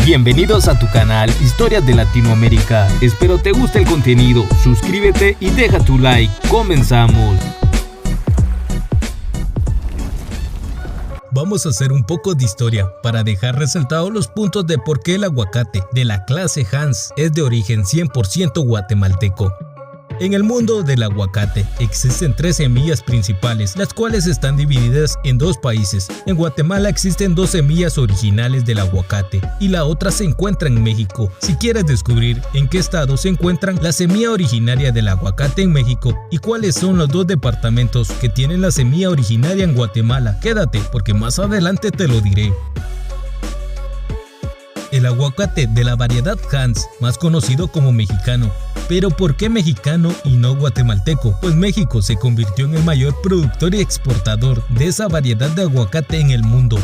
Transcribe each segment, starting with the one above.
Bienvenidos a tu canal Historias de Latinoamérica. Espero te guste el contenido. Suscríbete y deja tu like. Comenzamos. Vamos a hacer un poco de historia para dejar resaltados los puntos de por qué el aguacate de la clase Hans es de origen 100% guatemalteco. En el mundo del aguacate existen tres semillas principales, las cuales están divididas en dos países. En Guatemala existen dos semillas originales del aguacate y la otra se encuentra en México. Si quieres descubrir en qué estado se encuentran la semilla originaria del aguacate en México y cuáles son los dos departamentos que tienen la semilla originaria en Guatemala, quédate porque más adelante te lo diré. El aguacate de la variedad Hans, más conocido como mexicano. Pero ¿por qué mexicano y no guatemalteco? Pues México se convirtió en el mayor productor y exportador de esa variedad de aguacate en el mundo.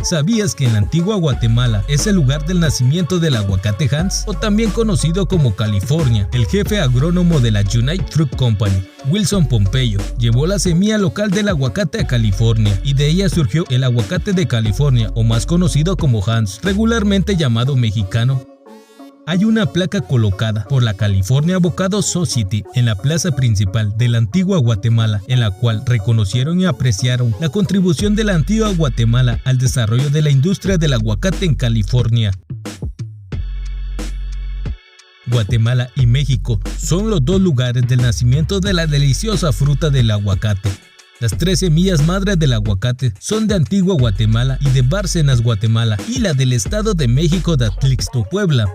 ¿Sabías que en la antigua Guatemala es el lugar del nacimiento del aguacate Hans? O también conocido como California. El jefe agrónomo de la United Fruit Company, Wilson Pompeyo, llevó la semilla local del aguacate a California y de ella surgió el aguacate de California, o más conocido como Hans, regularmente llamado mexicano. Hay una placa colocada por la California Avocado Society en la plaza principal de la antigua Guatemala, en la cual reconocieron y apreciaron la contribución de la antigua Guatemala al desarrollo de la industria del aguacate en California. Guatemala y México son los dos lugares del nacimiento de la deliciosa fruta del aguacate. Las tres semillas madres del aguacate son de Antigua Guatemala y de Bárcenas, Guatemala, y la del Estado de México de Atlixco, Puebla.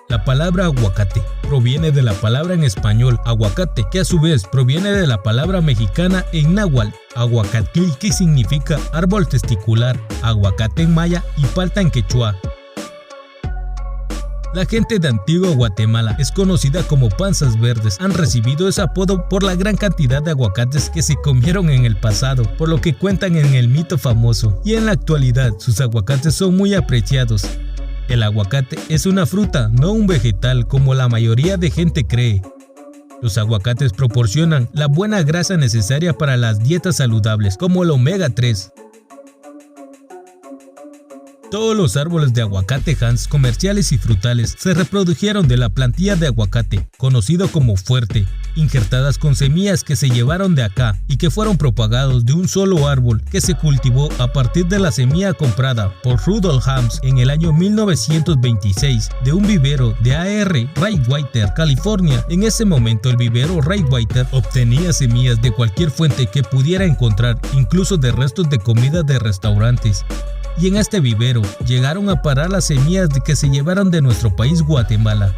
La palabra aguacate proviene de la palabra en español aguacate, que a su vez proviene de la palabra mexicana en náhuatl, aguacatil, que significa árbol testicular, aguacate en maya y palta en quechua. La gente de Antigua Guatemala es conocida como panzas verdes. Han recibido ese apodo por la gran cantidad de aguacates que se comieron en el pasado, por lo que cuentan en el mito famoso. Y en la actualidad, sus aguacates son muy apreciados. El aguacate es una fruta, no un vegetal como la mayoría de gente cree. Los aguacates proporcionan la buena grasa necesaria para las dietas saludables, como el omega 3. Todos los árboles de aguacate Hans, comerciales y frutales, se reprodujeron de la plantilla de aguacate, conocido como fuerte, injertadas con semillas que se llevaron de acá y que fueron propagados de un solo árbol que se cultivó a partir de la semilla comprada por Rudolf Hams en el año 1926 de un vivero de A.R. Reitweiter, California. En ese momento el vivero Reitweiter obtenía semillas de cualquier fuente que pudiera encontrar, incluso de restos de comida de restaurantes. Y en este vivero llegaron a parar las semillas que se llevaron de nuestro país Guatemala.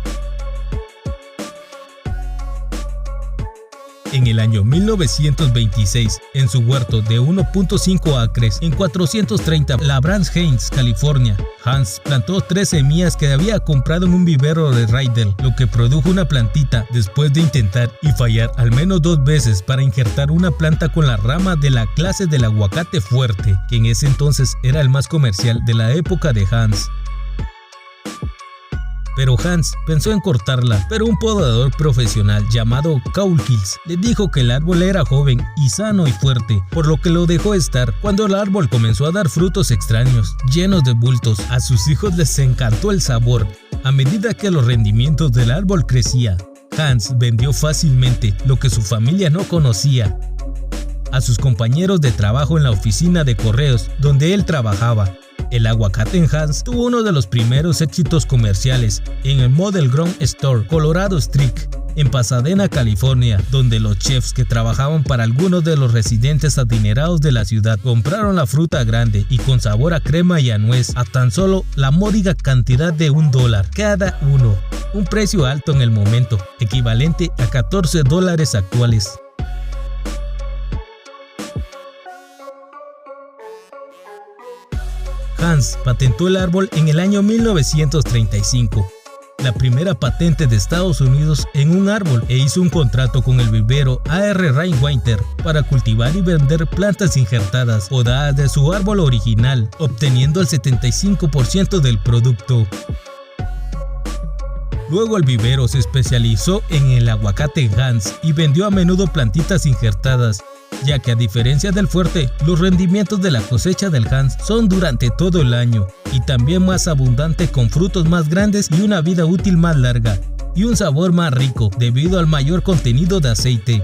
En el año 1926, en su huerto de 1.5 acres en 430 La Branch Heights, California, Hans plantó 3 semillas que había comprado en un vivero de Rydell, lo que produjo una plantita después de intentar y fallar al menos 2 veces para injertar una planta con la rama de la clase del aguacate fuerte, que en ese entonces era el más comercial de la época de Hans. Pero Hans pensó en cortarla, pero un podador profesional llamado Kaulkils le dijo que el árbol era joven y sano y fuerte, por lo que lo dejó estar. Cuando el árbol comenzó a dar frutos extraños, llenos de bultos, a sus hijos les encantó el sabor. A medida que los rendimientos del árbol crecía, Hans vendió fácilmente lo que su familia no conocía a sus compañeros de trabajo en la oficina de correos donde él trabajaba. El aguacate en Hans tuvo uno de los primeros éxitos comerciales en el Model Ground Store, Colorado Street, en Pasadena, California, donde los chefs que trabajaban para algunos de los residentes adinerados de la ciudad compraron la fruta grande y con sabor a crema y a nuez a tan solo la módica cantidad de $1 cada uno, un precio alto en el momento, equivalente a $14 actuales. Hans patentó el árbol en el año 1935, la primera patente de Estados Unidos en un árbol, e hizo un contrato con el vivero A.R. Reitweiter para cultivar y vender plantas injertadas podadas de su árbol original, obteniendo el 75% del producto. Luego el vivero se especializó en el aguacate Hans y vendió a menudo plantitas injertadas ya que a diferencia del fuerte, los rendimientos de la cosecha del Hans son durante todo el año y también más abundante, con frutos más grandes y una vida útil más larga y un sabor más rico debido al mayor contenido de aceite.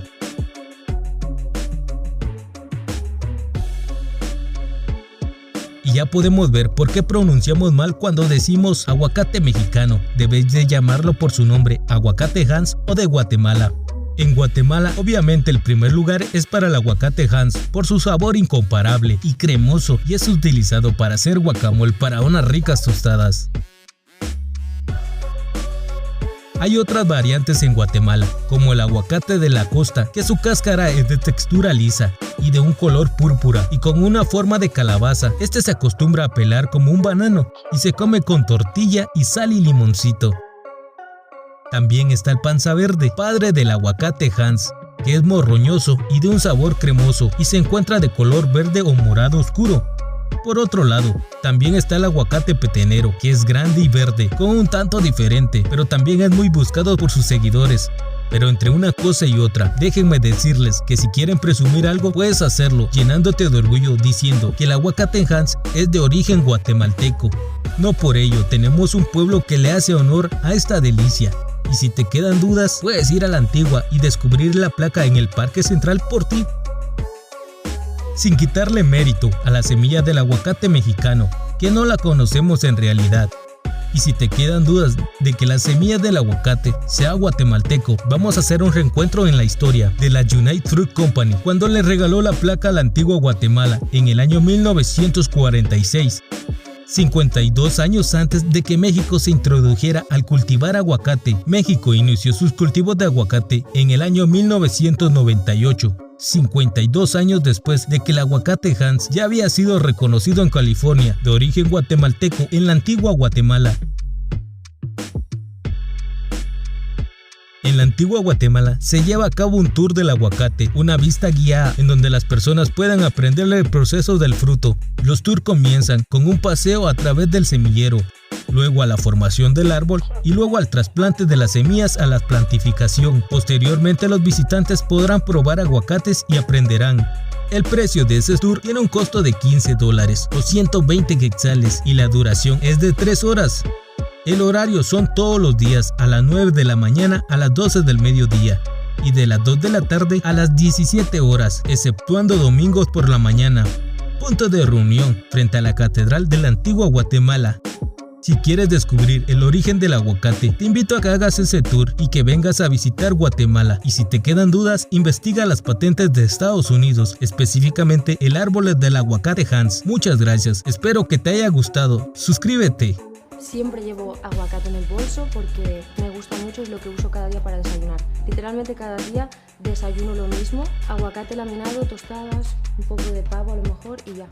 Y ya podemos ver por qué pronunciamos mal cuando decimos aguacate mexicano. Debéis de llamarlo por su nombre, aguacate Hans o de Guatemala. En Guatemala, obviamente el primer lugar es para el aguacate Hans por su sabor incomparable y cremoso, y es utilizado para hacer guacamole para unas ricas tostadas. Hay otras variantes en Guatemala, como el aguacate de la costa, que su cáscara es de textura lisa y de un color púrpura y con una forma de calabaza. Este se acostumbra a pelar como un banano y se come con tortilla y sal y limoncito. También está el panza verde, padre del aguacate Hans, que es morroñoso y de un sabor cremoso y se encuentra de color verde o morado oscuro. Por otro lado, también está el aguacate petenero, que es grande y verde, con un tanto diferente, pero también es muy buscado por sus seguidores. Pero entre una cosa y otra, déjenme decirles que si quieren presumir algo, puedes hacerlo llenándote de orgullo diciendo que el aguacate Hans es de origen guatemalteco. No por ello tenemos un pueblo que le hace honor a esta delicia. Y si te quedan dudas, puedes ir a la Antigua y descubrir la placa en el Parque Central por ti. Sin quitarle mérito a la semilla del aguacate mexicano, que no la conocemos en realidad. Y si te quedan dudas de que la semilla del aguacate sea guatemalteco, vamos a hacer un reencuentro en la historia de la United Fruit Company, cuando le regaló la placa a la Antigua Guatemala en el año 1946. 52 años antes de que México se introdujera al cultivar aguacate. México inició sus cultivos de aguacate en el año 1998. 52 años después de que el aguacate Hans ya había sido reconocido en California, de origen guatemalteco, en la Antigua Guatemala. En la Antigua Guatemala se lleva a cabo un tour del aguacate, una vista guiada en donde las personas puedan aprender el proceso del fruto. Los tours comienzan con un paseo a través del semillero, luego a la formación del árbol y luego al trasplante de las semillas a la plantificación. Posteriormente los visitantes podrán probar aguacates y aprenderán. El precio de ese tour tiene un costo de $15 o 120 quetzales y la duración es de 3 horas. El horario son todos los días a las 9 de la mañana a las 12 del mediodía y de las 2 de la tarde a las 17 horas, exceptuando domingos por la mañana. Punto de reunión frente a la Catedral de la Antigua Guatemala. Si quieres descubrir el origen del aguacate, te invito a que hagas ese tour y que vengas a visitar Guatemala. Y si te quedan dudas, investiga las patentes de Estados Unidos, específicamente el árbol del aguacate Hans. Muchas gracias, espero que te haya gustado. Suscríbete. Siempre llevo aguacate en el bolso porque me gusta mucho, es lo que uso cada día para desayunar. Literalmente cada día desayuno lo mismo, aguacate laminado, tostadas, un poco de pavo a lo mejor y ya.